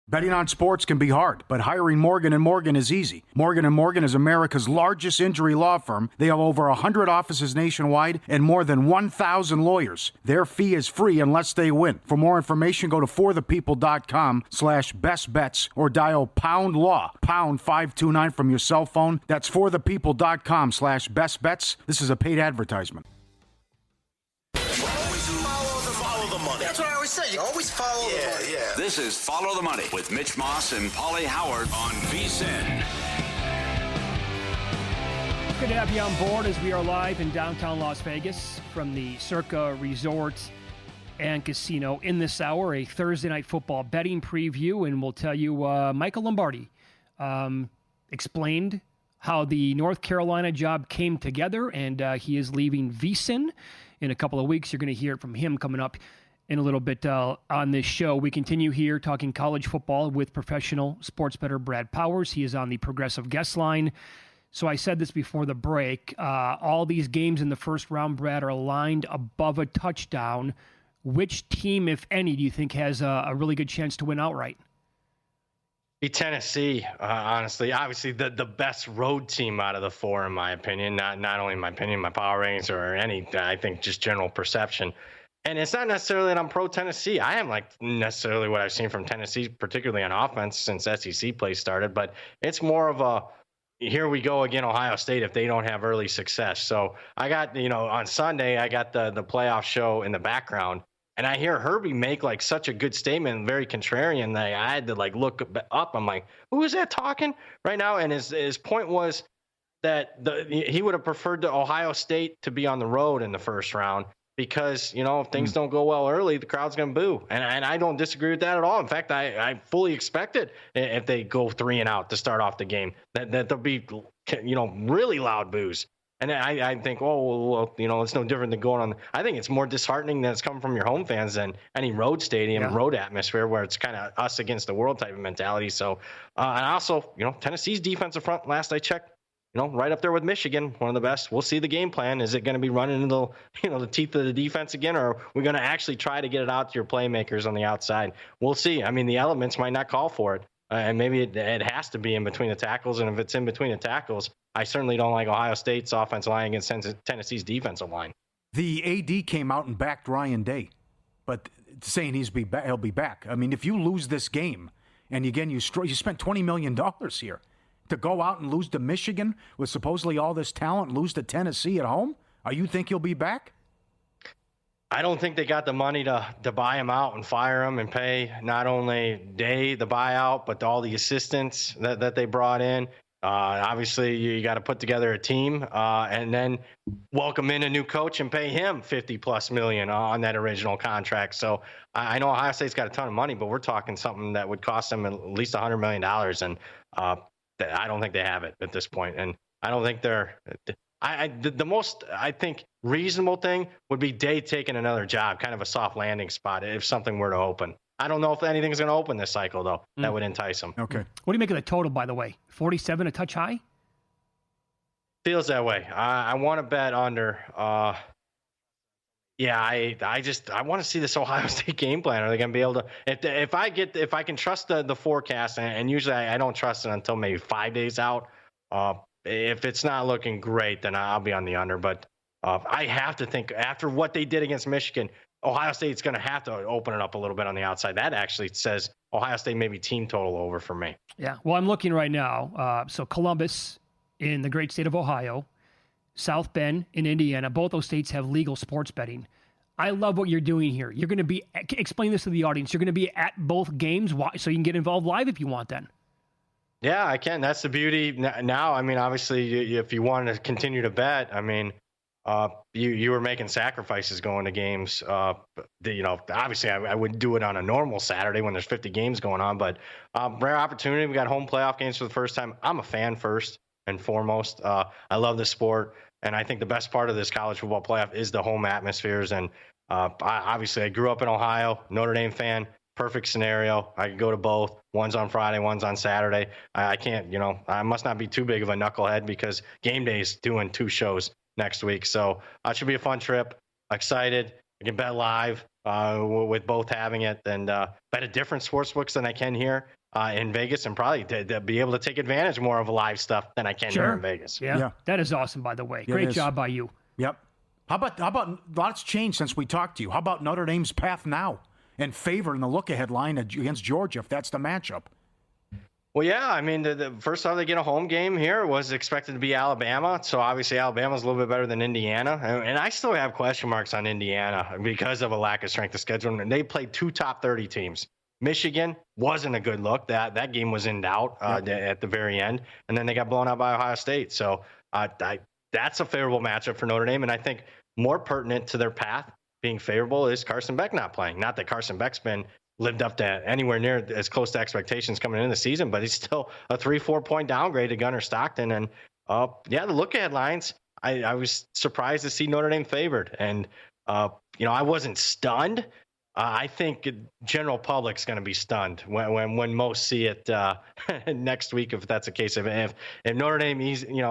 Betting on sports can be hard, but hiring Morgan & Morgan is easy. Morgan & Morgan is America's largest injury law firm. They have over 100 offices nationwide and more than 1,000 lawyers. Their fee is free unless they win. For more information, go to forthepeople.com/bestbets or dial pound law, pound 529 from your cell phone. That's forthepeople.com/bestbets. This is a paid advertisement. Follow the money. That's what I always say. You always follow the money. Yeah. This is Follow the Money with Mitch Moss and Pauly Howard on VSiN. Good to have you on board as we are live in downtown Las Vegas from the Circa Resort and Casino in this hour, a Thursday night football betting preview, and we'll tell you Michael Lombardi explained how the North Carolina job came together, and he is leaving VSiN in a couple of weeks. You're going to hear from him coming up in a little bit on this show. We continue here talking college football with professional sports bettor Brad Powers. He is on the Progressive Guest Line. So I said this before the break. All these games in the first round, Brad, are lined above a touchdown. Which team, if any, do you think has a really good chance to win outright? Be Tennessee, honestly. Obviously, the best road team out of the four, in my opinion. Not only in my opinion, my power ratings or any, I think, just general perception. And it's not necessarily that I'm pro Tennessee. I am like necessarily what I've seen from Tennessee, particularly on offense since SEC play started. But it's more of a, here we go again, Ohio State, if they don't have early success. So I got, on Sunday, I got the playoff show in the background. And I hear Herbie make like such a good statement, very contrarian, that I had to like look up. I'm like, who is that talking right now? And his point was that he would have preferred the Ohio State to be on the road in the first round because, if things don't go well early, the crowd's going to boo. And I don't disagree with that at all. In fact, I fully expect it if they go 3 and out to start off the game, that there'll be, really loud boos. And I think, it's no different than going on. I think it's more disheartening that it's coming from your home fans than any road stadium, road atmosphere where it's kind of us against the world type of mentality. So, and also, Tennessee's defensive front, last I checked, right up there with Michigan, one of the best. We'll see the game plan. Is it going to be running into the teeth of the defense again, or are we going to actually try to get it out to your playmakers on the outside? We'll see. I mean, the elements might not call for it. And maybe it has to be in between the tackles. And if it's in between the tackles, I certainly don't like Ohio State's offensive line against Tennessee's defensive line. The AD came out and backed Ryan Day, but saying he'll be back. I mean, if you lose this game, and again, you spent $20 million here to go out and lose to Michigan with supposedly all this talent, lose to Tennessee at home, you think he'll be back? I don't think they got the money to buy him out and fire him and pay not only Day the buyout, but all the assistants that they brought in. Obviously, you got to put together a team and then welcome in a new coach and pay him $50+ million on that original contract. So I know Ohio State's got a ton of money, but we're talking something that would cost them at least $100 million. And I don't think they have it at this point. And I don't think they're the most, I think, reasonable thing would be Day taking another job, kind of a soft landing spot if something were to open. I don't know if anything's going to open this cycle, though. That would entice him. Okay. What do you make of the total, by the way? 47, a touch high? Feels that way. I want to bet under. I want to see this Ohio State game plan. Are they going to be able to? If I can trust the forecast, and usually I don't trust it until maybe 5 days out. If it's not looking great, then I'll be on the under. But I have to think after what they did against Michigan, Ohio State's going to have to open it up a little bit on the outside. That actually says Ohio State maybe team total over for me. Yeah, well, I'm looking right now. So Columbus in the great state of Ohio, South Bend in Indiana, both those states have legal sports betting. I love what you're doing here. You're going to be, explain this to the audience, you're going to be at both games so you can get involved live if you want then. Yeah, I can. That's the beauty now. I mean, obviously, if you want to continue to bet, I mean, you were making sacrifices going to games. Obviously, I wouldn't do it on a normal Saturday when there's 50 games going on, but rare opportunity. We got home playoff games for the first time. I'm a fan first and foremost. I love the sport, and I think the best part of this college football playoff is the home atmospheres. And I grew up in Ohio, Notre Dame fan. Perfect scenario. I could go to both. One's on Friday, one's on Saturday. I can't, I must not be too big of a knucklehead because game day's doing 2 shows next week. So it should be a fun trip. Excited. I can bet live with both having it and bet at different sportsbooks than I can here. in Vegas, and probably to be able to take advantage more of live stuff than I can here in Vegas. Yeah. That is awesome, by the way. Great job by you. Yep. How about lots changed since we talked to you? How about Notre Dame's path now and favor in the look-ahead line against Georgia if that's the matchup? Well, yeah, I mean, the first time they get a home game here was expected to be Alabama. So obviously Alabama's a little bit better than Indiana. And I still have question marks on Indiana because of a lack of strength of schedule. And they played 2 top 30 teams. Michigan wasn't a good look. That game was in doubt at the very end. And then they got blown out by Ohio State. So that's a favorable matchup for Notre Dame. And I think more pertinent to their path being favorable is Carson Beck not playing. Not that Carson Beck's been lived up to anywhere near as close to expectations coming into the season, but he's still a 3-4 point downgrade to Gunnar Stockton. And the look ahead lines, I was surprised to see Notre Dame favored. And, I wasn't stunned. I think general public's going to be stunned when most see it next week, if that's the case. If Notre Dame,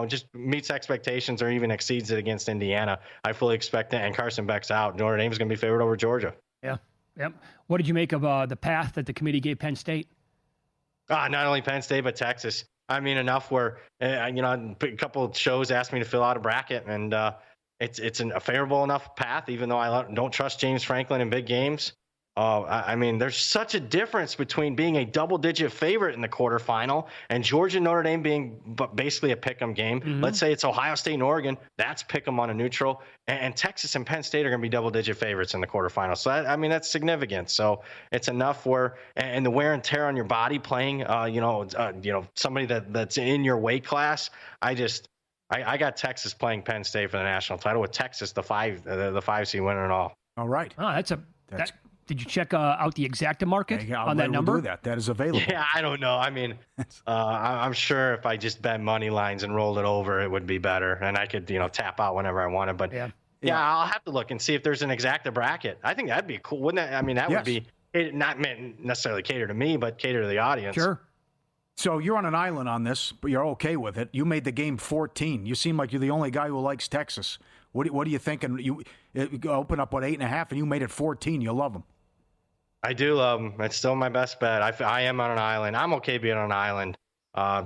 just meets expectations or even exceeds it against Indiana, I fully expect it. And Carson Beck's out. Notre Dame's going to be favored over Georgia. Yeah. Yep. What did you make of the path that the committee gave Penn State? Not only Penn State, but Texas. I mean, enough where, a couple of shows asked me to fill out a bracket, and it's a favorable enough path, even though I don't trust James Franklin in big games. There's such a difference between being a double-digit favorite in the quarterfinal and Georgia Notre Dame being basically a pick'em game. Mm-hmm. Let's say it's Ohio State and Oregon. That's pick'em on a neutral. And Texas and Penn State are going to be double-digit favorites in the quarterfinal. So, that's significant. So it's enough where – and the wear and tear on your body playing, somebody that's in your weight class, I got Texas playing Penn State for the national title with Texas, the 5 seed winning it all. All right. Oh, did you check out the Exacta market on that number? That is available. Yeah, I don't know. I mean, I'm sure if I just bet money lines and rolled it over, it would be better, and I could, tap out whenever I wanted. But yeah, I'll have to look and see if there's an Exacta bracket. I think that'd be cool, wouldn't that? I mean, that would be not meant necessarily cater to me, but cater to the audience. Sure. So you're on an island on this, but you're okay with it. You made the game 14. You seem like you're the only guy who likes Texas. What are you thinking? You open up 8.5, and you made it 14. You love them. I do love them. It's still my best bet. I am on an island. I'm okay being on an island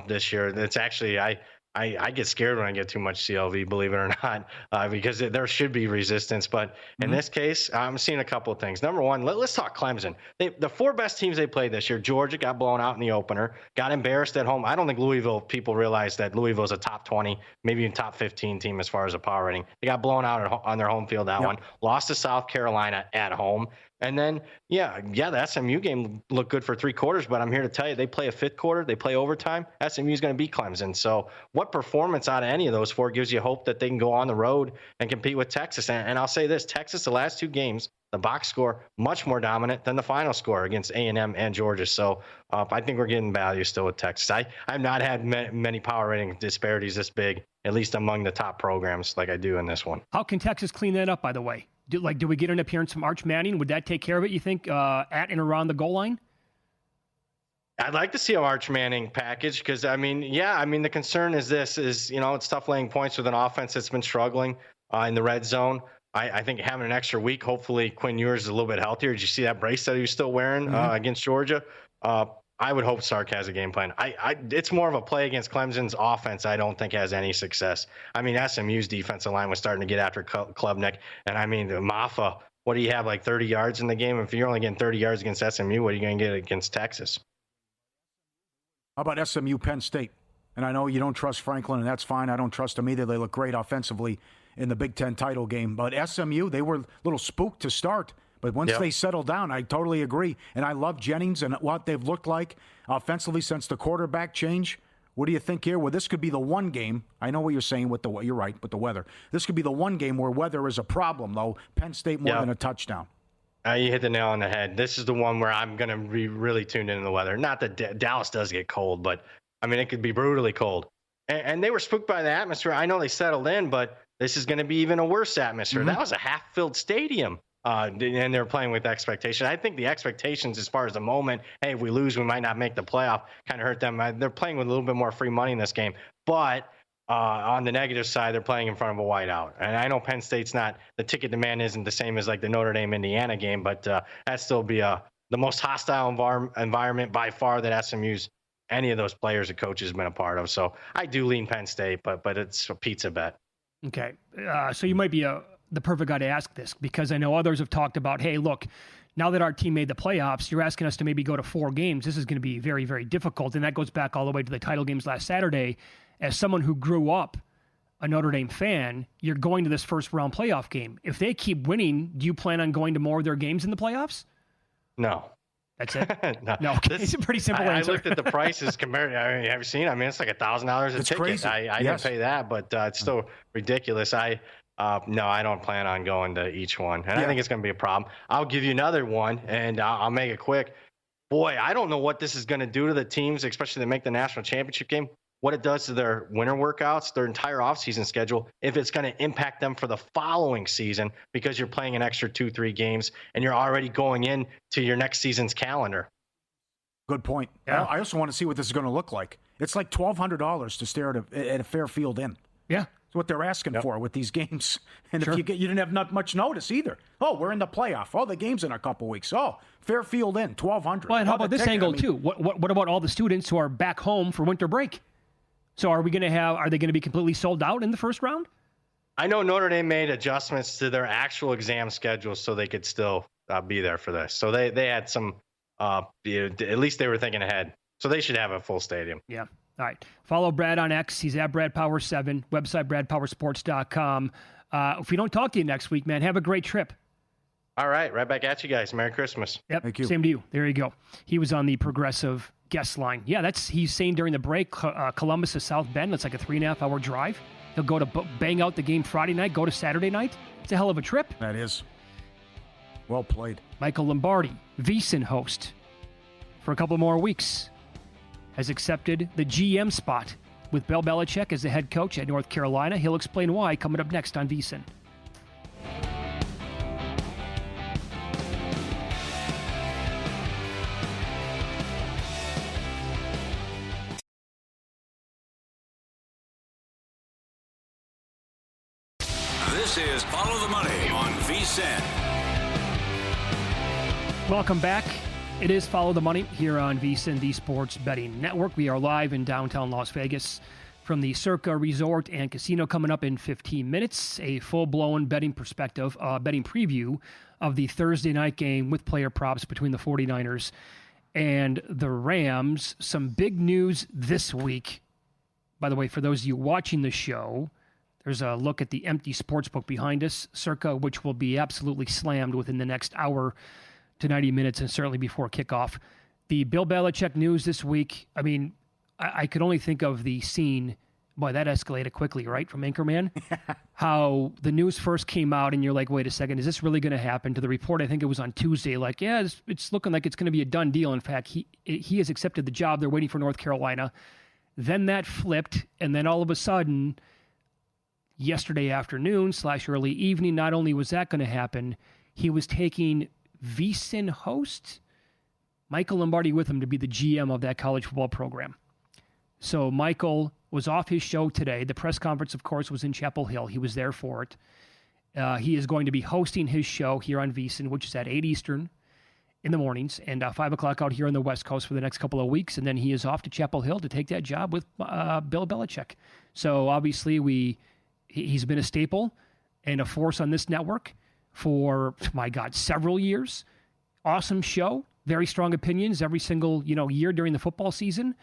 this year. It's actually I get scared when I get too much CLV, believe it or not, because there should be resistance. But in this case, I'm seeing a couple of things. Number one, let's talk Clemson. The 4 best teams they played this year, Georgia got blown out in the opener, got embarrassed at home. I don't think people realize that Louisville's a top 20, maybe even top 15 team as far as a power rating. They got blown out on their home field that one, lost to South Carolina at home. And then, the SMU game looked good for 3 quarters, but I'm here to tell you, they play a 5th quarter, they play overtime. SMU is going to beat Clemson. So what performance out of any of those 4 gives you hope that they can go on the road and compete with Texas? And I'll say this, Texas, the last 2 games, the box score, much more dominant than the final score against A&M and Georgia. So I think we're getting value still with Texas. I've not had many power rating disparities this big, at least among the top programs like I do in this one. How can Texas clean that up, by the way? Do we get an appearance from Arch Manning? Would that take care of it, you think, at and around the goal line? I'd like to see an Arch Manning package because, the concern is it's tough laying points with an offense that's been struggling in the red zone. I think having an extra week, hopefully Quinn Ewers is a little bit healthier. Did you see that brace that he was still wearing against Georgia? I would hope Sark has a game plan. It's more of a play against Clemson's offense. I don't think has any success. SMU's defensive line was starting to get after Klubnik. And Maffa, what do you have, like 30 yards in the game? If you're only getting 30 yards against SMU, what are you going to get against Texas? How about SMU Penn State? And I know you don't trust Franklin, and that's fine. I don't trust them either. They look great offensively in the Big Ten title game. But SMU, they were a little spooked to start. But once they settle down, I totally agree. And I love Jennings and what they've looked like offensively since the quarterback change. What do you think here? Well, this could be the one game. I know what you're saying with you're right, with the weather. This could be the one game where weather is a problem, though. Penn State more than a touchdown. You hit the nail on the head. This is the one where I'm going to be really tuned into the weather. Not that Dallas does get cold, but, it could be brutally cold. And they were spooked by the atmosphere. I know they settled in, but this is going to be even a worse atmosphere. That was a half-filled stadium. And they're playing with expectation. I think the expectations as far as the moment, hey, if we lose, we might not make the playoff, kind of hurt them. They're playing with a little bit more free money in this game. But on the negative side, they're playing in front of a whiteout. And I know Penn State's not – the ticket demand isn't the same as like the Notre Dame-Indiana game, but that'd still be a the most hostile environment by far that SMU's any of those players and coaches have been a part of. So I do lean Penn State, but it's a pizza bet. Okay. So you might be the perfect guy to ask this, because I know others have talked about, hey, look, now that our team made the playoffs, you're asking us to maybe go to 4 games. This is going to be very, very difficult. And that goes back all the way to the title games last Saturday. As someone who grew up a Notre Dame fan, you're going to this first round playoff game. If they keep winning, do you plan on going to more of their games in the playoffs? No. That's it? No. It's a pretty simple answer. I looked at the prices compared. I mean, have you seen? I mean, it's like $1,000 a ticket. Crazy. I didn't pay that, but it's still ridiculous. No, I don't plan on going to each one, and I think it's going to be a problem. I'll give you another one, and I'll make it quick. Boy, I don't know what this is going to do to the teams, especially that make the national championship game. What it does to their winter workouts, their entire offseason schedule, if it's going to impact them for the following season, because you're playing an extra 2-3 games and you're already going into your next season's calendar. Good point. Yeah. I also want to see what this is going to look like. It's like $1,200 to stare at a Fairfield Inn. Yeah. That's what they're asking for with these games. And Sure. if you didn't have not much notice either. Oh, we're in the playoff. Oh, the game's in a couple weeks. Oh, Fairfield Inn, $1,200. Well, and how Oh, the about this ticket, angle too? What about all the students who are back home for winter break? So are they going to be completely sold out in the first round? I know Notre Dame made adjustments to their actual exam schedule so they could still be there for this. So they had some, at least they were thinking ahead. So they should have a full stadium. Yeah. All right. Follow Brad on X. He's at BradPower7. Website, BradPowerSports.com. If we don't talk to you next week, man, have a great trip. All right. Right back at you guys. Merry Christmas. Yep. Thank you. Same to you. There you go. He was on the Progressive guest line. Yeah, he's saying during the break, Columbus to South Bend. That's like a 3.5-hour drive. He'll go to bang out the game Friday night, go to Saturday night. It's a hell of a trip. That is. Well played. Michael Lombardi, VSiN host for a couple more weeks, has accepted the GM spot with Bill Belichick as the head coach at North Carolina. He'll explain why coming up next on VSiN. This is Follow the Money on VSiN. Welcome back. It is Follow the Money here on VSiN, the Sports Betting Network. We are live in downtown Las Vegas from the Circa Resort and Casino. Coming up in 15 minutes, a full-blown betting preview of the Thursday night game with player props between the 49ers and the Rams. Some big news this week. By the way, for those of you watching the show, there's a look at the empty sportsbook behind us, Circa, which will be absolutely slammed within the next hour to 90 minutes, and certainly before kickoff. The Bill Belichick news this week, I mean, I could only think of the scene. Boy, that escalated quickly, right, from Anchorman? How the news first came out, and you're like, wait a second, is this really going to happen? To the report, I think it was on Tuesday, like, yeah, it's looking like it's going to be a done deal. In fact, he has accepted the job. They're waiting for North Carolina. Then that flipped, and then all of a sudden, yesterday afternoon / early evening, not only was that going to happen, he was taking VSiN host Michael Lombardi with him to be the GM of that college football program. So Michael was off his show today. The press conference, of course, was in Chapel Hill. He was there for it. He is going to be hosting his show here on VSiN, which is at 8 Eastern in the mornings, and 5 o'clock out here on the West Coast for the next couple of weeks. And then he is off to Chapel Hill to take that job with Bill Belichick. So obviously he's been a staple and a force on this network for, my God, several years. Awesome show. Very strong opinions every single year during the football season.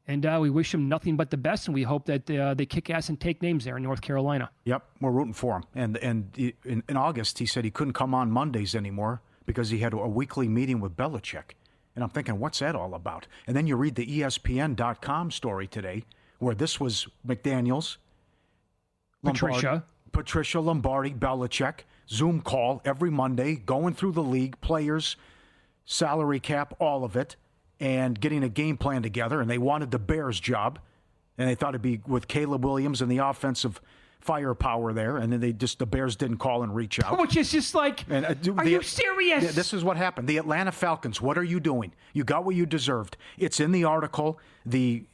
And we wish him nothing but the best, and we hope that they kick ass and take names there in North Carolina. Yep, we're rooting for him. And in August, he said he couldn't come on Mondays anymore because he had a weekly meeting with Belichick. And I'm thinking, what's that all about? And then you read the ESPN.com story today where this was McDaniels, Patricia Lombardi, Belichick, Zoom call every Monday, going through the league, players, salary cap, all of it, and getting a game plan together. And they wanted the Bears job, and they thought it'd be with Caleb Williams and the offensive firepower there, and then the Bears didn't call and reach out. Which is just like, are you serious? This is what happened. The Atlanta Falcons, what are you doing? You got what you deserved. It's in the article,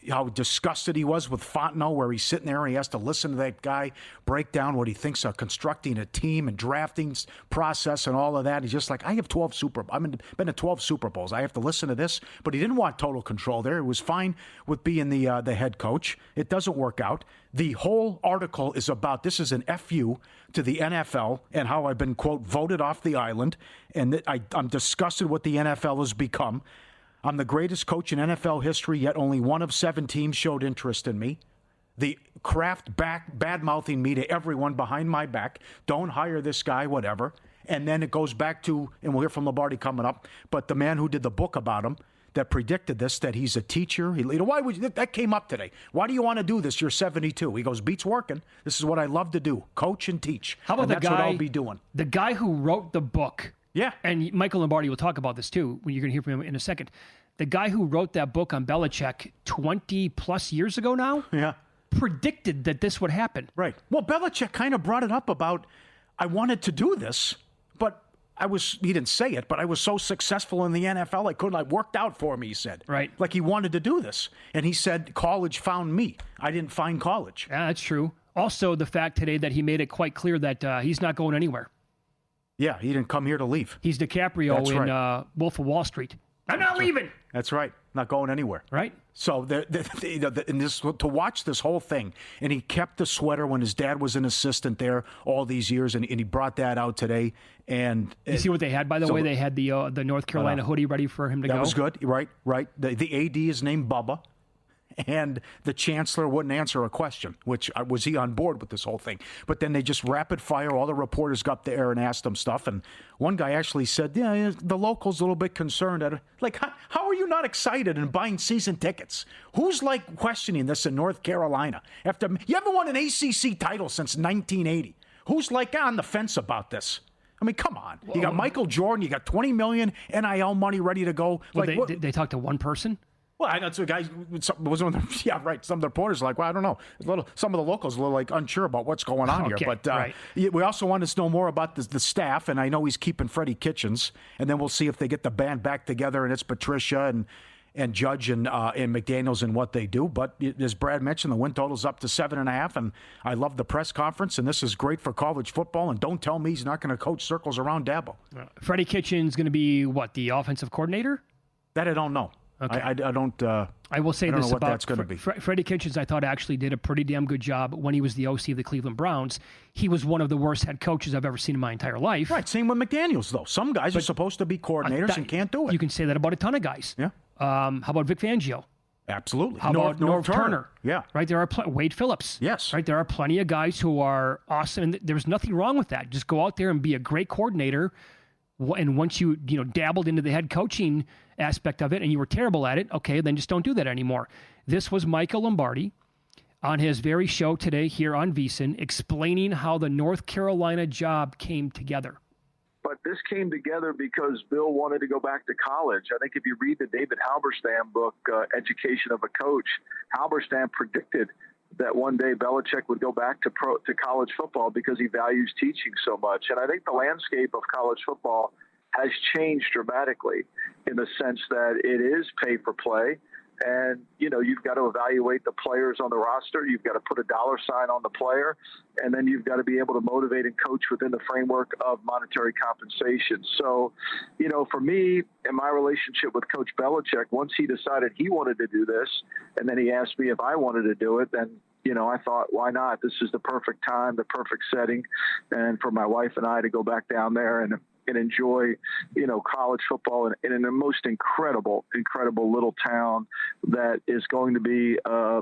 how disgusted he was with Fontenot, where he's sitting there and he has to listen to that guy break down what he thinks of constructing a team and drafting process and all of that. He's just like, I've been to 12 Super Bowls. I have to listen to this. But he didn't want total control there. It was fine with being the head coach. It doesn't work out. The whole article is about, this is an FU to the NFL and how I've been, quote, voted off the island, and that I'm disgusted what the NFL has become. I'm the greatest coach in NFL history, yet only one of 7 teams showed interest in me. The Kraft bad-mouthing me to everyone behind my back. Don't hire this guy, whatever. And then it goes back to, and we'll hear from Lombardi coming up, but the man who did the book about him, that predicted this, that he's a teacher. Why would you, that came up today. Why do you want to do this? You're 72. He goes, beats working. This is what I love to do, coach and teach. How about that's what I'll be doing. The guy who wrote the book? Yeah. And Michael Lombardi will talk about this too, when you're going to hear from him in a second. The guy who wrote that book on Belichick 20 plus years ago now, predicted that this would happen. Right. Well, Belichick kind of brought it up about, I wanted to do this, but he didn't say it, but I was so successful in the NFL, it worked out for me, he said. Right. Like he wanted to do this. And he said, college found me. I didn't find college. Yeah, that's true. Also, the fact today that he made it quite clear that he's not going anywhere. Yeah, he didn't come here to leave. He's DiCaprio in Wolf of Wall Street. I'm not leaving. That's right. Not going anywhere. Right. So to watch this whole thing, and he kept the sweater when his dad was an assistant there all these years, and he brought that out today. And you see what they had, by the way? They had the North Carolina hoodie ready for him to go. That was good. Right. The AD is named Bubba. And the chancellor wouldn't answer a question, which was he on board with this whole thing? But then they just rapid fire. All the reporters got there and asked them stuff. And one guy actually said, yeah, the locals a little bit concerned. Like, how are you not excited and buying season tickets? Who's like questioning this in North Carolina? You haven't won an ACC title since 1980. Who's like on the fence about this? I mean, come on. You got Michael Jordan. You got $20 million NIL money ready to go. Well, they talked to one person? Well, I know some guys. Yeah, right. Some of the reporters are like, well, I don't know. Some of the locals are a little like unsure about what's going on here. But right. We also want to know more about the staff, and I know he's keeping Freddie Kitchens, and then we'll see if they get the band back together, and it's Patricia and Judge and McDaniels and what they do. But as Brad mentioned, the win total's up to 7.5, and I love the press conference, and this is great for college football. And don't tell me he's not going to coach circles around Dabo. Freddie Kitchens going to be what, the offensive coordinator? That I don't know. Okay. I don't. I will say this about that's going to be. Freddie Kitchens. I thought actually did a pretty damn good job when he was the OC of the Cleveland Browns. He was one of the worst head coaches I've ever seen in my entire life. Right. Same with McDaniels, though. Some guys are supposed to be coordinators and can't do it. You can say that about a ton of guys. Yeah. How about Vic Fangio? Absolutely. How about Norv Turner? Yeah. Right. There are Wade Phillips. Yes. Right. There are plenty of guys who are awesome, and there's nothing wrong with that. Just go out there and be a great coordinator. And once you dabbled into the head coaching aspect of it and you were terrible at it, okay, then just don't do that anymore. This was Michael Lombardi on his very show today here on VSiN explaining how the North Carolina job came together. But this came together because Bill wanted to go back to college. I think if you read the David Halberstam book, Education of a Coach, Halberstam predicted that one day Belichick would go back to college football because he values teaching so much. And I think the landscape of college football has changed dramatically in the sense that it is pay for play. And, you've got to evaluate the players on the roster. You've got to put a dollar sign on the player. And then you've got to be able to motivate and coach within the framework of monetary compensation. So, for me and my relationship with Coach Belichick, once he decided he wanted to do this, and then he asked me if I wanted to do it, then, I thought, why not? This is the perfect time, the perfect setting, and for my wife and I to go back down there and enjoy, college football in the most incredible little town that is going to be a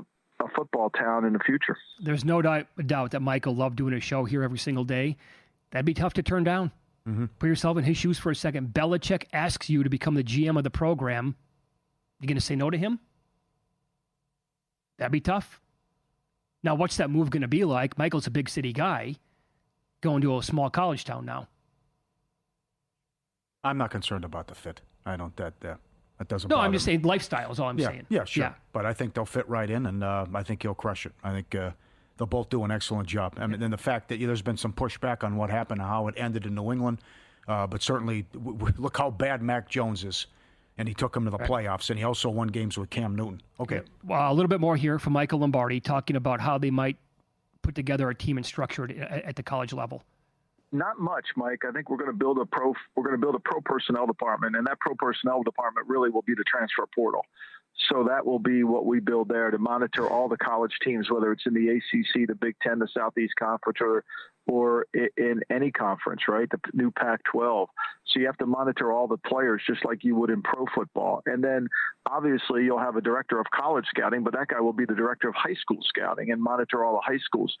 football town in the future. There's no doubt that Michael loved doing a show here every single day. That'd be tough to turn down. Mm-hmm. Put yourself in his shoes for a second. Belichick asks you to become the GM of the program. You going to say no to him? That'd be tough. Now, what's that move going to be like? Michael's a big city guy going to a small college town now. I'm not concerned about the fit. I don't. That doesn't. No, bother I'm just saying lifestyle is all I'm yeah, saying. Yeah, sure. Yeah. But I think they'll fit right in, and I think he'll crush it. I think they'll both do an excellent job. I mean, and the fact that there's been some pushback on what happened and how it ended in New England, but certainly look how bad Mac Jones is. And he took him to the playoffs, and he also won games with Cam Newton. Okay. Well, a little bit more here from Michael Lombardi talking about how they might put together a team and structure it at the college level. Not much, Mike. I think we're going to build a pro personnel department, and that pro personnel department really will be the transfer portal. So that will be what we build there to monitor all the college teams, whether it's in the ACC, the Big Ten, the Southeast Conference, or in any conference, right? The new Pac-12. So you have to monitor all the players just like you would in pro football. And then obviously you'll have a director of college scouting, but that guy will be the director of high school scouting and monitor all the high schools.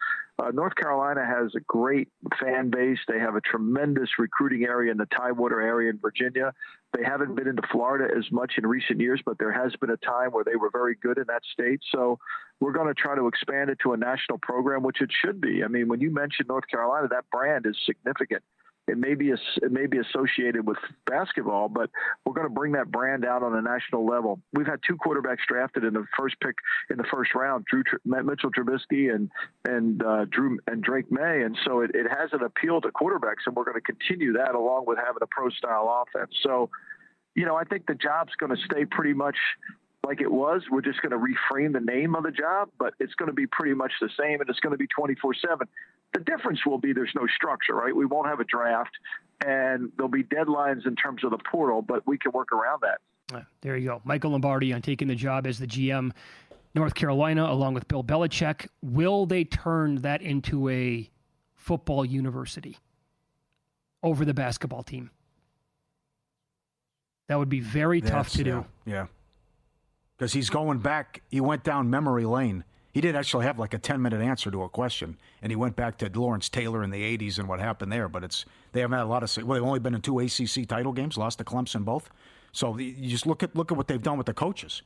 North Carolina has a great fan base. They have a tremendous recruiting area in the Tidewater area in Virginia. They haven't been into Florida as much in recent years, but there has been a time where they were very good in that state. So we're going to try to expand it to a national program, which it should be. I mean, when you mention North Carolina, that brand is significant. It may be associated with basketball, but we're going to bring that brand out on a national level. We've had 2 quarterbacks drafted in the first pick in the first round, Mitchell Trubisky and Drake May, and so it has an appeal to quarterbacks, and we're going to continue that along with having a pro-style offense. So, I think the job's going to stay pretty much like it was. We're just going to reframe the name of the job, but it's going to be pretty much the same, and it's going to be 24/7. The difference will be there's no structure, right? We won't have a draft, and there'll be deadlines in terms of the portal, but we can work around that. There you go. Michael Lombardi on taking the job as the GM, North Carolina, along with Bill Belichick. Will they turn that into a football university over the basketball team? That would be very tough to do. Yeah. Because he's going back. He went down memory lane. He did actually have like a 10-minute answer to a question, and he went back to Lawrence Taylor in the 80s and what happened there. But they haven't had a lot of. Well, they've only been in 2 ACC title games, lost to Clemson both. So you just look at what they've done with the coaches.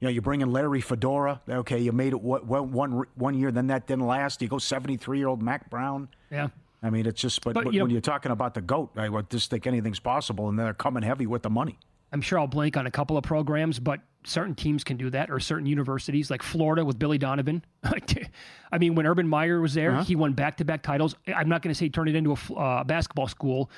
You bring in Larry Fedora. Okay, you made it one year, then that didn't last. You go 73-year-old Mac Brown. Yeah. I mean, it's just. But when you're talking about the GOAT, I would just think anything's possible, and they're coming heavy with the money. I'm sure I'll blank on a couple of programs, but certain teams can do that, or certain universities, like Florida with Billy Donovan. I mean, when Urban Meyer was there, he won back-to-back titles. I'm not going to say turn it into a basketball school,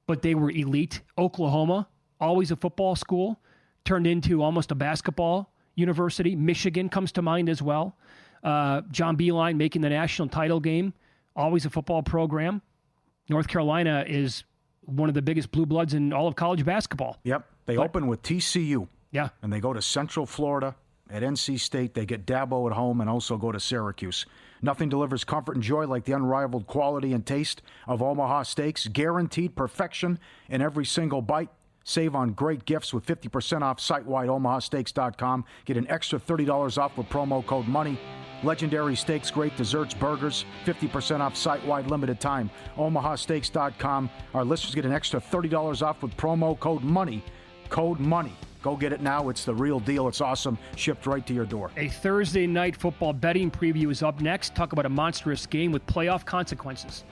but they were elite. Oklahoma, always a football school, turned into almost a basketball university. Michigan comes to mind as well. John Beilein making the national title game, always a football program. North Carolina is one of the biggest blue bloods in all of college basketball. Yep. They open with TCU. Yeah. And they go to Central Florida at NC State. They get Dabo at home and also go to Syracuse. Nothing delivers comfort and joy like the unrivaled quality and taste of Omaha Steaks. Guaranteed perfection in every single bite. Save on great gifts with 50% off site-wide omahasteaks.com. Get an extra $30 off with promo code MONEY. Legendary steaks, great desserts, burgers, 50% off site-wide limited time. omahasteaks.com. Our listeners get an extra $30 off with promo code MONEY. Code MONEY. Go get it now. It's the real deal. It's awesome. Shipped right to your door. A Thursday night football betting preview is up next. Talk about a monstrous game with playoff consequences.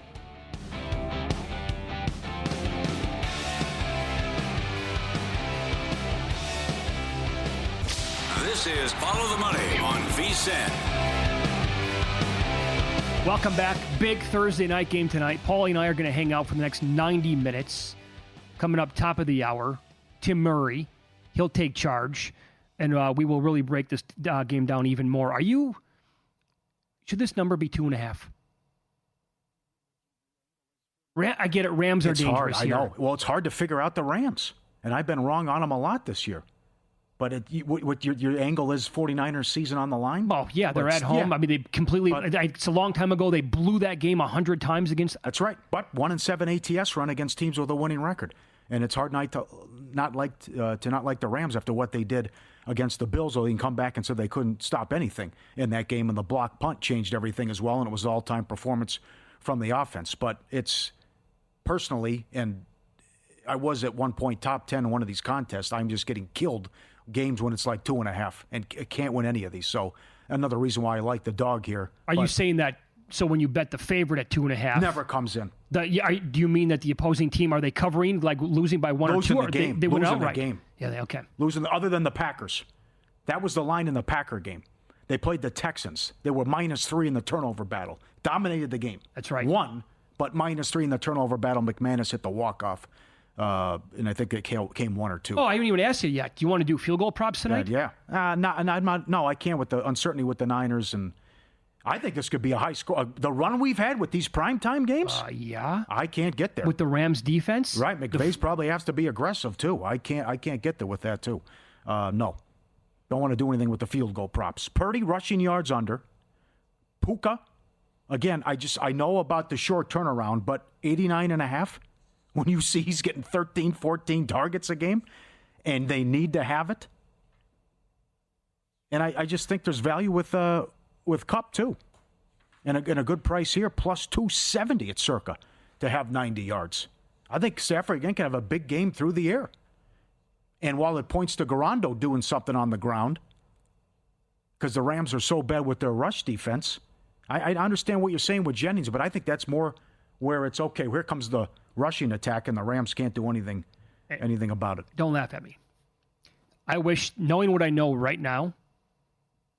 This is Follow the Money on VSiN. Welcome back. Big Thursday night game tonight. Pauly and I are going to hang out for the next 90 minutes. Coming up top of the hour, Tim Murray. He'll take charge, and we will really break this game down even more. Should this number be 2.5? I get it. Rams are dangerous hard. here. I know. Well, it's hard to figure out the Rams, and I've been wrong on them a lot this year. But what your angle is 49ers season on the line? Oh, yeah, they're at home. Yeah. I mean, they completely it's a long time ago. They blew that game 100 times against. That's right. But 1-7 ATS run against teams with a winning record. And it's hard to not like the Rams after what they did against the Bills, or they can come back and say they couldn't stop anything in that game, and the block punt changed everything as well, and it was an all-time performance from the offense. But it's personally, and I was at one point top 10 in one of these contests, I'm just getting killed games when it's like 2.5, and can't win any of these. So another reason why I like the dog here. Are you saying that? So when you bet the favorite at 2.5, never comes in. Do you mean that the opposing team, are they covering, like losing by 1 or 2? Losing the game. They went losing outright. The game. Yeah, okay. Losing, other than the Packers. That was the line in the Packer game. They played the Texans. They were -3 in the turnover battle. Dominated the game. That's right. Won, but -3 in the turnover battle. McManus hit the walk-off. And I think it came 1 or 2. Oh, I haven't even asked you yet. Do you want to do field goal props tonight? Yeah. No, I can't with the uncertainty with the Niners. And I think this could be a high score. The run we've had with these primetime games, Yeah. I can't get there. With the Rams defense? Right. McVay's probably has to be aggressive, too. I can't get there with that, too. No. Don't want to do anything with the field goal props. Purdy, rushing yards under. Puka. Again, I know about the short turnaround, but 89.5, when you see he's getting 13, 14 targets a game, and they need to have it. And I just think there's value with Kupp, too. And a good price here, plus 270 at Circa to have 90 yards. I think Stafford, again, can have a big game through the air. And while it points to Garando doing something on the ground, because the Rams are so bad with their rush defense, I understand what you're saying with Jennings, but I think that's more where it's, okay, here comes the rushing attack, and the Rams can't do anything about it. Don't laugh at me. I wish, knowing what I know right now,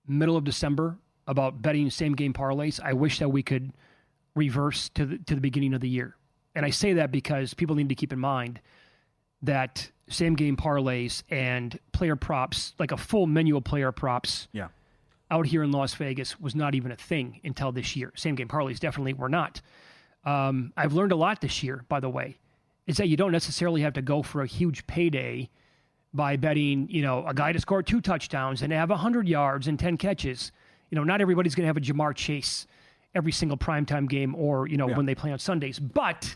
middle of December, about betting same-game parlays, I wish that we could reverse to the beginning of the year. And I say that because people need to keep in mind that same-game parlays and player props, like a full menu of player props, out here in Las Vegas was not even a thing until this year. Same-game parlays definitely were not. I've learned a lot this year, by the way, is that you don't necessarily have to go for a huge payday by betting, a guy to score 2 touchdowns and have 100 yards and 10 catches. Not everybody's going to have a Jamar Chase every single primetime game or, when they play on Sundays. But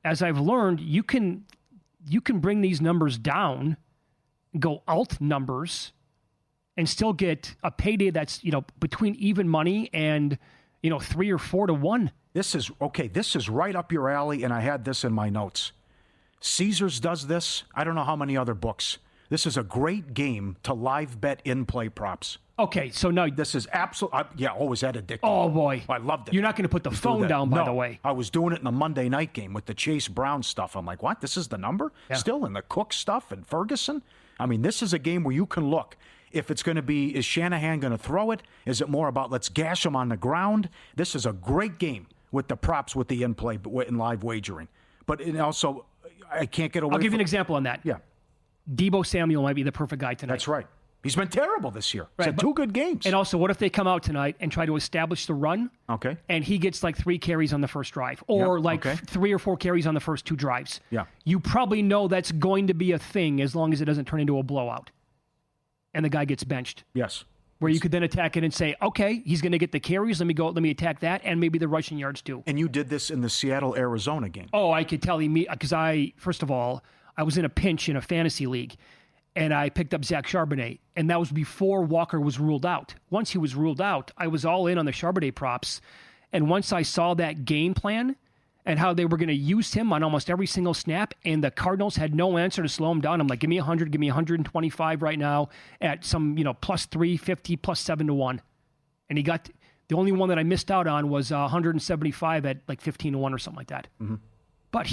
as I've learned, you can bring these numbers down, go alt numbers, and still get a payday that's, between even money and, 3 or 4 to 1. This is right up your alley, and I had this in my notes. Caesars does this. I don't know how many other books. This is a great game to live bet in-play props. Okay, so now this is absolutely, always had addictive. Oh, boy. I loved it. You're not going to put the phone down, by the way. I was doing it in the Monday night game with the Chase Brown stuff. I'm like, what? This is the number? Yeah. Still in the Cook stuff and Ferguson? I mean, this is a game where you can look. If it's going to be, is Shanahan going to throw it? Is it more about let's gash him on the ground? This is a great game with the props, with the in-play and live wagering. But also, I can't get away I'll give you an example on that. Yeah. Deebo Samuel might be the perfect guy tonight. That's right. He's been terrible this year. He's had 2 good games. And also, what if they come out tonight and try to establish the run? Okay. And he gets like 3 carries on the first drive, or 3 or 4 carries on the first 2 drives. Yeah. You probably know that's going to be a thing as long as it doesn't turn into a blowout. And the guy gets benched. Yes. Where you could then attack it and say, okay, he's going to get the carries. Let me attack that, and maybe the rushing yards too. And you did this in the Seattle-Arizona game. Oh, I could tell you, because first of all, I was in a pinch in a fantasy league, and I picked up Zach Charbonnet, and that was before Walker was ruled out. Once he was ruled out, I was all in on the Charbonnet props, and once I saw that game plan and how they were going to use him on almost every single snap, and the Cardinals had no answer to slow him down, I'm like, give me 100, give me 125 right now at some, plus 350, plus 7 to 1. And he got, the only one that I missed out on was 175 at like 15 to 1 or something like that. Mm-hmm. But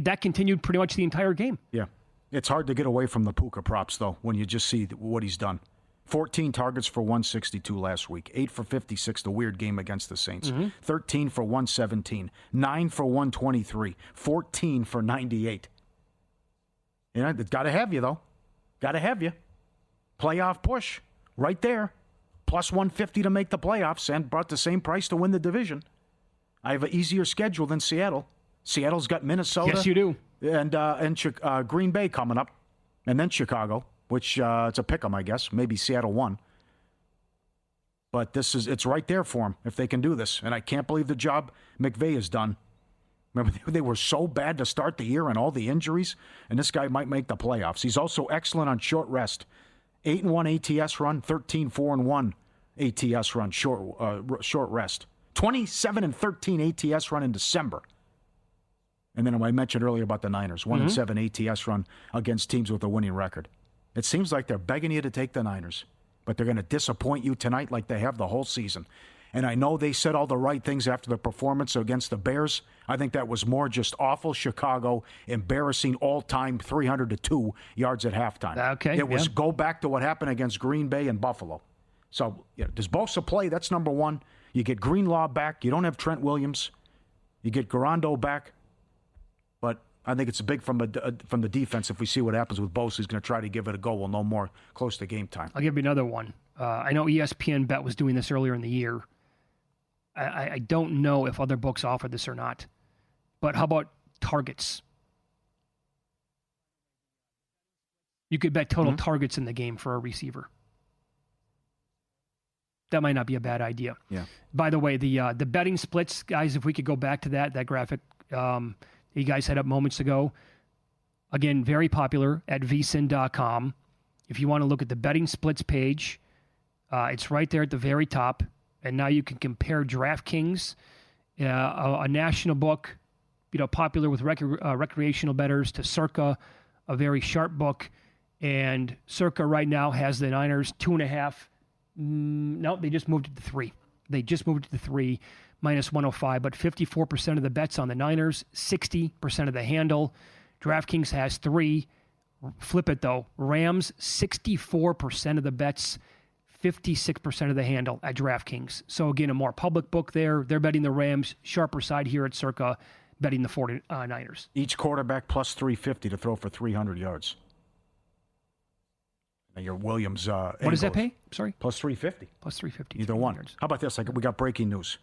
that continued pretty much the entire game. Yeah. It's hard to get away from the Puka props, though, when you just see what he's done. 14 targets for 162 last week. 8 for 56, the weird game against the Saints. Mm-hmm. 13 for 117. 9 for 123. 14 for 98. It's got to have you, though. Got to have you. Playoff push. Right there. Plus 150 to make the playoffs and brought the same price to win the division. I have an easier schedule than Seattle. Seattle's got Minnesota. Yes, you do. And Green Bay coming up. And then Chicago. Which it's a pick 'em, I guess. Maybe Seattle won. But it's right there for them if they can do this. And I can't believe the job McVay has done. Remember, they were so bad to start the year and all the injuries, and this guy might make the playoffs. He's also excellent on short rest. 8-1 ATS run, 13-4-1 ATS run, short rest. 27-13 ATS run in December. And then I mentioned earlier about the Niners, 1-7 ATS run against teams with a winning record. It seems like they're begging you to take the Niners, but they're going to disappoint you tonight like they have the whole season. And I know they said all the right things after the performance against the Bears. I think that was more just awful Chicago, embarrassing all-time 300-2 yards at halftime. Okay, it was go back to what happened against Green Bay and Buffalo. So does Bosa play? That's number one. You get Greenlaw back. You don't have Trent Williams. You get Garando back. But I think it's big from the defense. If we see what happens with Bosa, he's going to try to give it a go. We'll know more close to game time. I'll give you another one. I know ESPN Bet was doing this earlier in the year. I don't know if other books offer this or not. But how about targets? You could bet total targets in the game for a receiver. That might not be a bad idea. Yeah. By the way, the betting splits, guys, if we could go back to that graphic you guys had up moments ago. Again, very popular at vsin.com. If you want to look at the betting splits page, it's right there at the very top. And now you can compare DraftKings, a national book, popular with recreational bettors, to Circa, a very sharp book. And Circa right now has the Niners 2.5. No, they just moved it to 3. They just moved it to 3, minus 105. But 54% of the bets on the Niners, 60% of the handle. DraftKings has 3. Flip it, though. Rams, 64% of the bets, 56% of the handle at DraftKings. So, again, a more public book there. They're betting the Rams. Sharper side here at Circa, betting the 49ers. Each quarterback plus 350 to throw for 300 yards. And your Williams. What does that pay? Sorry? Plus 350. Plus 350. Either one. Yards. How about this? We got breaking news.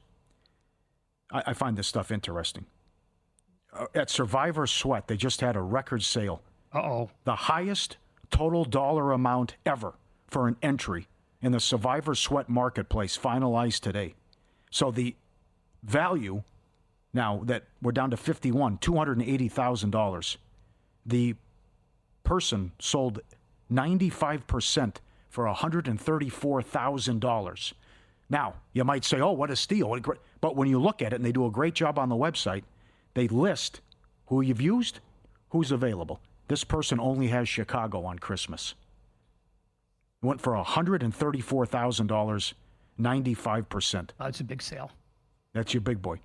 I find this stuff interesting. At Survivor Sweat, they just had a record sale. Uh-oh. The highest total dollar amount ever for an entry in the Survivor Sweat marketplace finalized today. So the value, now that we're down to 51, $280,000. The person sold 95% for $134,000. Now, you might say, oh, what a steal. But when you look at it, and they do a great job on the website, they list who you've used, who's available. This person only has Chicago on Christmas. It went for $134,000, 95%. That's a big sale. That's your big boy.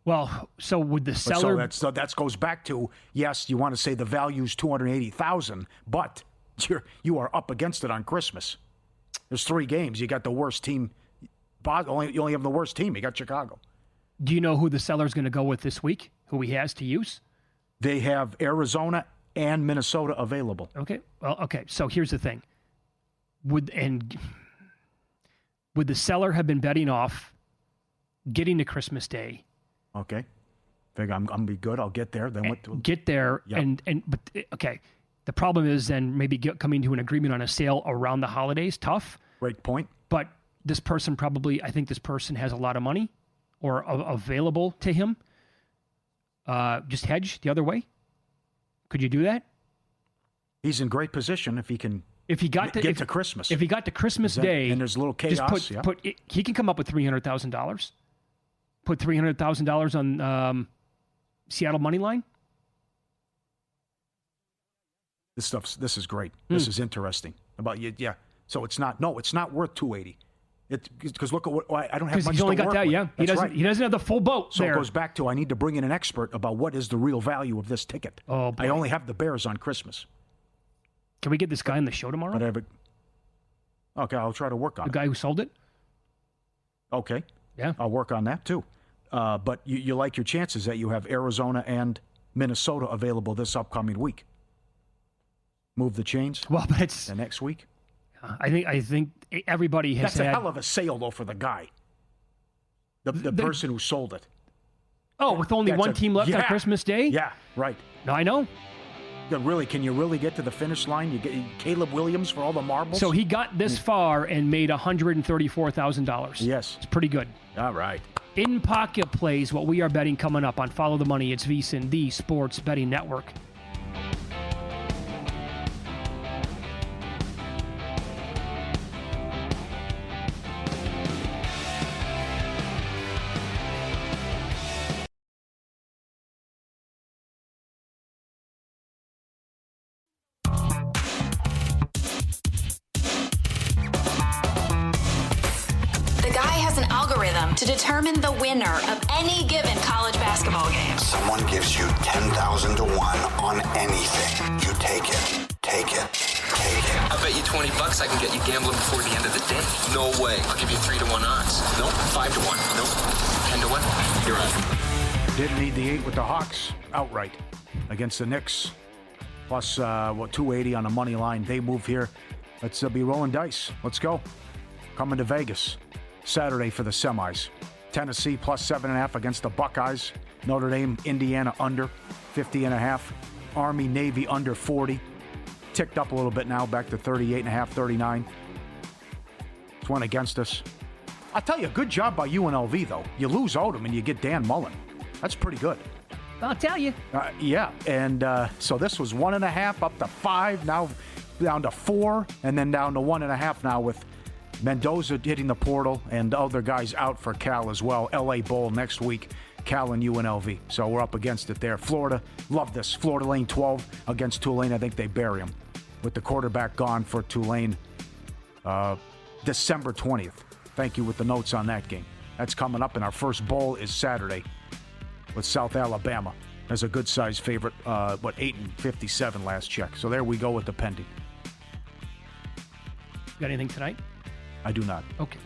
Well, so would the seller... So that goes back to, yes, you want to say the value's $280,000, but you are up against it on Christmas. There's 3 games. You got the worst team. You only have the worst team. You got Chicago. Do you know who the seller's going to go with this week? Who he has to use? They have Arizona and Minnesota available. Okay. Well, okay. So here's the thing. Would the seller have been betting off getting to Christmas Day? Okay. Think I'm going to be good. I'll get there. Then what? Get there. Yep. But okay. The problem is then maybe coming to an agreement on a sale around the holidays. Tough. Great point. But this person I think this person has a lot of money or available to him. Just hedge the other way. Could you do that? He's in great position if he can get to Christmas. If he got to Christmas Day. And there's a little chaos. He can come up with $300,000. Put $300,000 on Seattle money line. This is great. This is interesting. So it's not worth 280. Because look at what I don't have much to work with. Because he's only got that, yeah. He doesn't have the full boat. So it goes back to I need to bring in an expert about what is the real value of this ticket. Oh, boy. I only have the Bears on Christmas. Can we get this guy on the show tomorrow? Okay, I'll try to work on it. The guy who sold it? Okay. Yeah. I'll work on that too. But you like your chances that you have Arizona and Minnesota available this upcoming week. Move the chains. Well, but it's the next week. I think everybody has. That's a hell of a sale though for the guy. The person who sold it. Oh, with only one team left on Christmas Day? Yeah, right. No, I know. Can you really get to the finish line? You get Caleb Williams for all the marbles? So he got this far and made $134,000. Yes. It's pretty good. All right. In Pocket plays what we are betting coming up on Follow the Money. It's VSiN, the Sports Betting Network. To determine the winner of any given college basketball game. Someone gives you 10,000 to 1 on anything. You take it. Take it. Take it. I bet you $20 I can get you gambling before the end of the day. No way. I'll give you 3-1 odds. Nope. 5-1. Nope. 10-1. You're on. Didn't need the 8 with the Hawks outright against the Knicks. Plus, 280 on the money line. They move here. Let's be rolling dice. Let's go. Coming to Vegas Saturday for the semis. Tennessee plus 7.5 against the Buckeyes. Notre Dame, Indiana under 50.5. Army, Navy under 40. Ticked up a little bit now, back to 38.5, 39. It's one against us. I'll tell you, good job by UNLV, though. You lose Odom and you get Dan Mullen. That's pretty good. I'll tell you. Yeah, and so this was 1.5 up to 5, now down to 4, and then down to 1.5 now with Mendoza hitting the portal and other guys out for Cal as well. LA Bowl next week, Cal and UNLV. So we're up against it there. Florida, love this. Florida lane 12 against Tulane. I think they bury them with the quarterback gone for Tulane December 20th. Thank you with the notes on that game. That's coming up, and our first bowl is Saturday with South Alabama as a good-sized favorite, 8-57 last check. So there we go with the pending. Got anything tonight? I do not. Okay.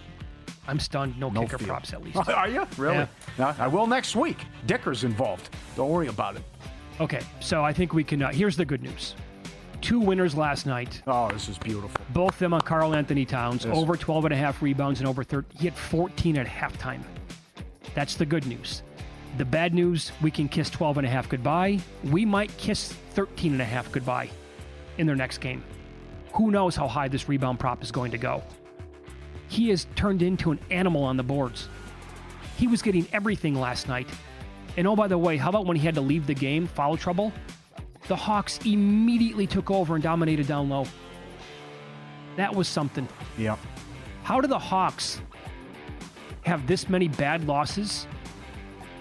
I'm stunned. No kicker field. props, at least. Are you? Really? Yeah. No, I will next week. Dicker's involved. Don't worry about it. Okay, so I think we can... here's the good news. 2 winners last night. Oh, this is beautiful. Both of them on Karl Anthony Towns. Yes. Over 12.5 rebounds and over 30. He had 14 at halftime. That's the good news. The bad news, we can kiss 12.5 goodbye. We might kiss 13.5 goodbye in their next game. Who knows how high this rebound prop is going to go. He has turned into an animal on the boards. He was getting everything last night. And oh, by the way, how about when he had to leave the game, foul trouble? The Hawks immediately took over and dominated down low. That was something. Yeah. How do the Hawks have this many bad losses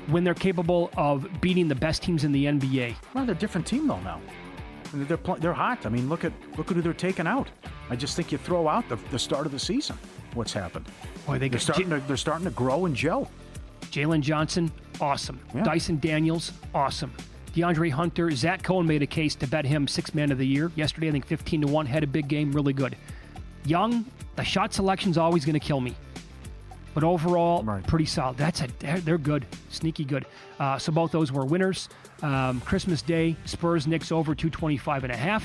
when they're capable of beating the best teams in the NBA? Well, they're a different team, though, now. I mean, they're hot. I mean, look at who they're taking out. I just think you throw out the start of the season. What's happened? Boy, they're starting to grow and gel. Jalen Johnson, awesome. Yeah. Dyson Daniels, awesome. DeAndre Hunter, Zach Cohen made a case to bet him 6th man of the year. Yesterday, I think 15-1, had a big game, really good. Young, the shot selection's always going to kill me. But overall, pretty solid. They're good, sneaky good. So both those were winners. Christmas Day, Spurs, Knicks over 225.5.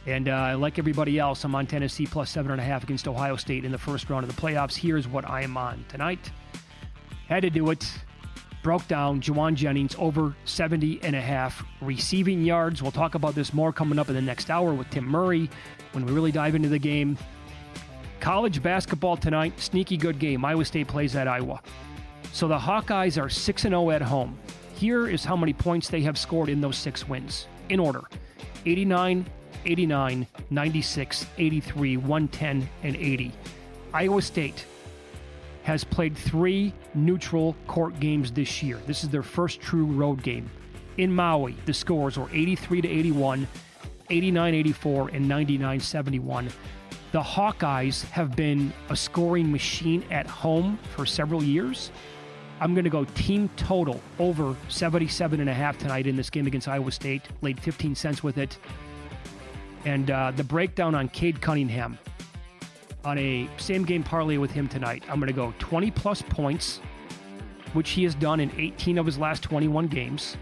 And like everybody else, I'm on Tennessee plus 7.5 against Ohio State in the first round of the playoffs. Here's what I am on tonight. Had to do it. Broke down Juwan Jennings over 70.5 receiving yards. We'll talk about this more coming up in the next hour with Tim Murray when we really dive into the game. College basketball tonight, sneaky good game. Iowa State plays at Iowa. So the Hawkeyes are 6-0 at home. Here is how many points they have scored in those 6 wins. In order, 89, 89, 96, 83, 110, and 80. Iowa State has played 3 neutral court games this year. This is their first true road game. In Maui, the scores were 83-81, 89-84, and 99-71. The Hawkeyes have been a scoring machine at home for several years. I'm going to go team total over 77.5 tonight in this game against Iowa State. Laid 15 cents with it. And the breakdown on Cade Cunningham on a same-game parlay with him tonight. I'm going to go 20-plus points, which he has done in 18 of his last 21 games.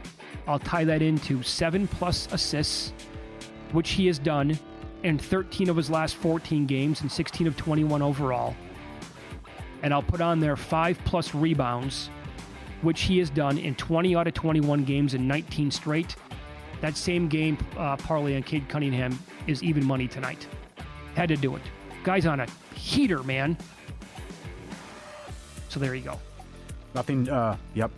I'll tie that into 7-plus assists, which he has done in 13 of his last 14 games and 16 of 21 overall. And I'll put on there 5-plus rebounds, which he has done in 20 out of 21 games and 19 straight. That same game parlay on Cade Cunningham is even money tonight. Had to do it. Guy's on a heater, man. So there you go. Nothing, yep.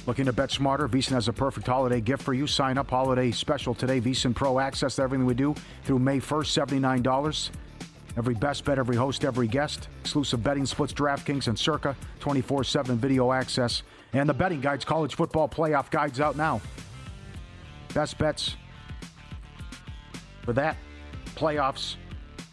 Looking to bet smarter? VSiN has a perfect holiday gift for you. Sign up, holiday special today. VSiN Pro access to everything we do through May 1st, $79. Every best bet, every host, every guest. Exclusive betting splits, DraftKings, and Circa. 24/7 video access. And the betting guides, college football playoff guides out now. Best bets for that. Playoffs.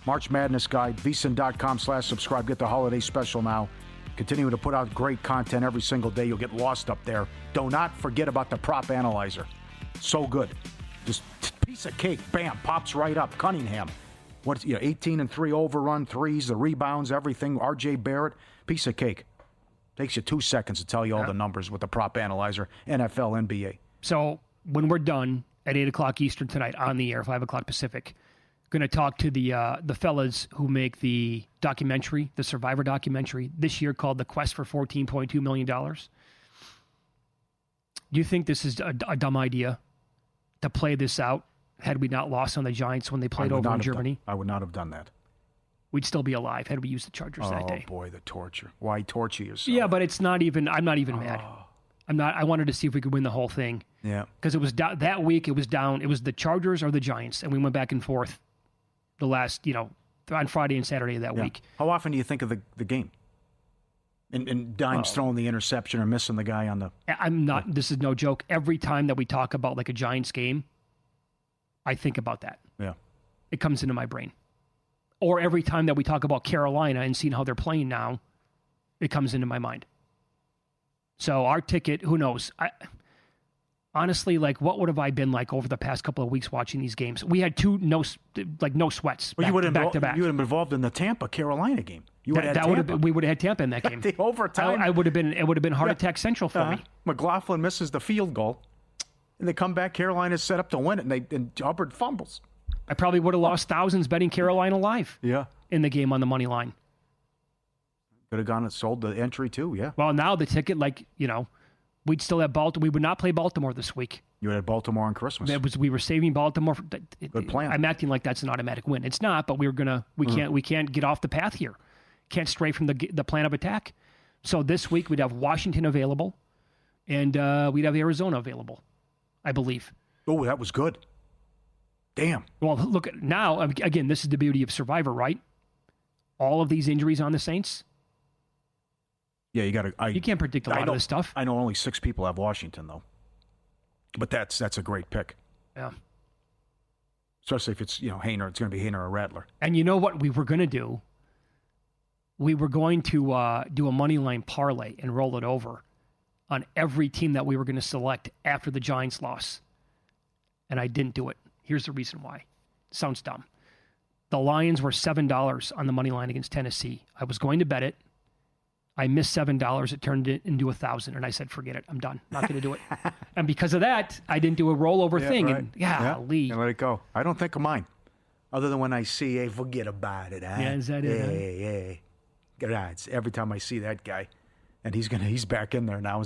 March Madness guide. VSiN.com/subscribe. Get the holiday special now. Continuing to put out great content every single day. You'll get lost up there. Do not forget about the prop analyzer. So good. Just piece of cake. Bam. Pops right up. Cunningham. What 18 and 3 overrun threes, the rebounds, everything. R.J. Barrett, piece of cake. Takes you 2 seconds to tell you all the numbers with the prop analyzer. NFL, NBA. So when we're done at 8 o'clock Eastern tonight on the air, 5 o'clock Pacific, going to talk to the fellas who make the documentary, the Survivor documentary this year called The Quest for $14.2 million. Do you think this is a dumb idea to play this out had we not lost on the Giants when they played over in Germany? I would not have done that. We'd still be alive had we used the Chargers that day. Oh, boy, the torture. Why torture yourself? Yeah, but it's not even, I'm not even mad. I wanted to see if we could win the whole thing. Yeah. Because it was that week, it was down. It was the Chargers or the Giants, and we went back and forth the last, on Friday and Saturday of that week. How often do you think of the game? And Dimes throwing the interception or missing the guy on the... I'm not, this is no joke. Every time that we talk about like a Giants game, I think about that. Yeah. It comes into my brain. Or every time that we talk about Carolina and seeing how they're playing now, it comes into my mind. So our ticket, who knows? Honestly, like, what would have I been like over the past couple of weeks watching these games? We had no sweats back to back. You would have been involved in the Tampa-Carolina game. We would have had Tampa in that game. The overtime. It would have been heart attack central for me. McLaughlin misses the field goal, and they come back. Carolina's set up to win it, and Hubbard fumbles. I probably would have lost thousands betting Carolina live. Yeah. In the game on the money line. Could have gone and sold the entry too. Yeah. Well, now the ticket, we'd still have Baltimore. We would not play Baltimore this week. You had Baltimore on Christmas. We were saving Baltimore. Good plan. I'm acting like that's an automatic win. It's not, but we can't get off the path here. Can't stray from the plan of attack. So this week we'd have Washington available, and we'd have Arizona available, I believe. Oh, that was good. Damn. Well, look, now, again, this is the beauty of Survivor, right? All of these injuries on the Saints. Yeah, you can't predict a lot of this stuff. I know only 6 people have Washington, though. But that's a great pick. Yeah. Especially if it's, Hainer. It's going to be Hainer or Rattler. And you know what we were going to do? We were going to do a money line parlay and roll it over on every team that we were going to select after the Giants loss. And I didn't do it. Here's the reason why. Sounds dumb. The Lions were $7 on the money line against Tennessee. I was going to bet it. I missed $7. It turned it into $1,000, and I said, "Forget it. I'm done. Not going to do it." And because of that, I didn't do a rollover thing. Right. And Lee, and let it go. I don't think of mine, other than when I see, "Hey, forget about it." Huh? Yeah, is that it? Hey. It's every time I see that guy, and he's back in there now.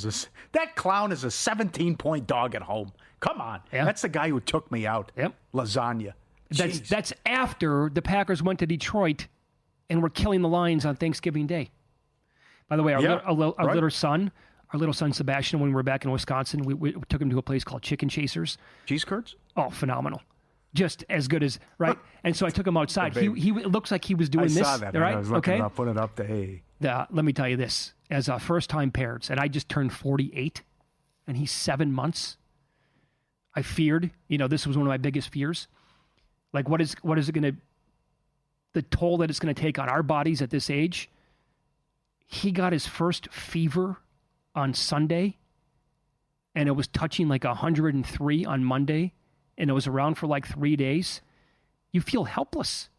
That clown is a 17-point dog at home. Come on, that's the guy who took me out. Yep, lasagna. That's after the Packers went to Detroit and were killing the Lions on Thanksgiving Day. By the way, our little son Sebastian, when we were back in Wisconsin, we took him to a place called Chicken Chasers. Cheese curds? Oh, phenomenal. Just as good as, right? And so I took him outside. He it looks like he was doing this. I saw that. Right? I was looking up, putting it up to, hey. Let me tell you this. As a first-time parent, and I just turned 48, and he's 7 months, I feared, this was one of my biggest fears. Like, what is it going to, the toll that it's going to take on our bodies at this age? He got his first fever on Sunday, and it was touching like 103 on Monday, and it was around for like 3 days. You feel helpless.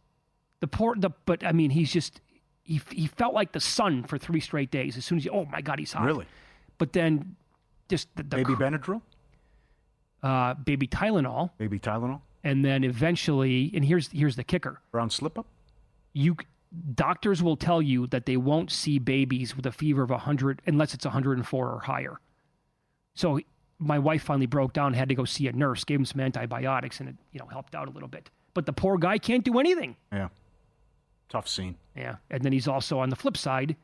But I mean, he's just, he felt like the sun for 3 straight days. As soon as oh my God, he's hot. Really? But then just the baby Benadryl? Baby Tylenol. Baby Tylenol? And then eventually, and here's the kicker. Brown slip-up? Doctors will tell you that they won't see babies with a fever of 100 unless it's 104 or higher. So my wife finally broke down, had to go see a nurse, gave him some antibiotics, and it helped out a little bit. But the poor guy can't do anything. Yeah. Tough scene. Yeah. And then he's also on the flip side,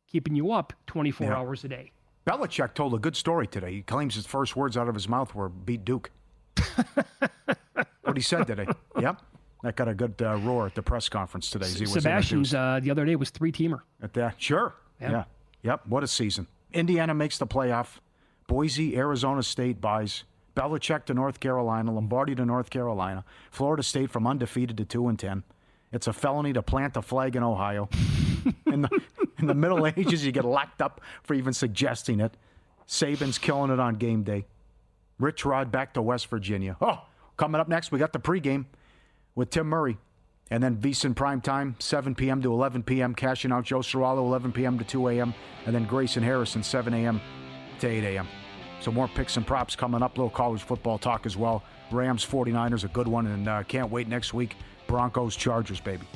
keeping you up 24 hours a day. Belichick told a good story today. He claims his first words out of his mouth were beat Duke. What he said today. Yep. That got a good roar at the press conference today. Sebastian's the other day was 3-teamer. At that, sure. Yeah. Yep. What a season. Indiana makes the playoff. Boise, Arizona State buys. Belichick to North Carolina. Lombardi to North Carolina. Florida State from undefeated to 2-10. It's a felony to plant a flag in Ohio. In the Middle Ages, you get locked up for even suggesting it. Saban's killing it on game day. Rich Rod back to West Virginia. Oh, coming up next, we got the pregame with Tim Murray. And then VSiN primetime, 7 p.m. to 11 p.m. Cashing out Joe Serralo, 11 p.m. to 2 a.m. And then Grayson Harrison, 7 a.m. to 8 a.m. So more picks and props coming up. Little college football talk as well. Rams 49ers, a good one. And can't wait next week. Broncos Chargers, baby.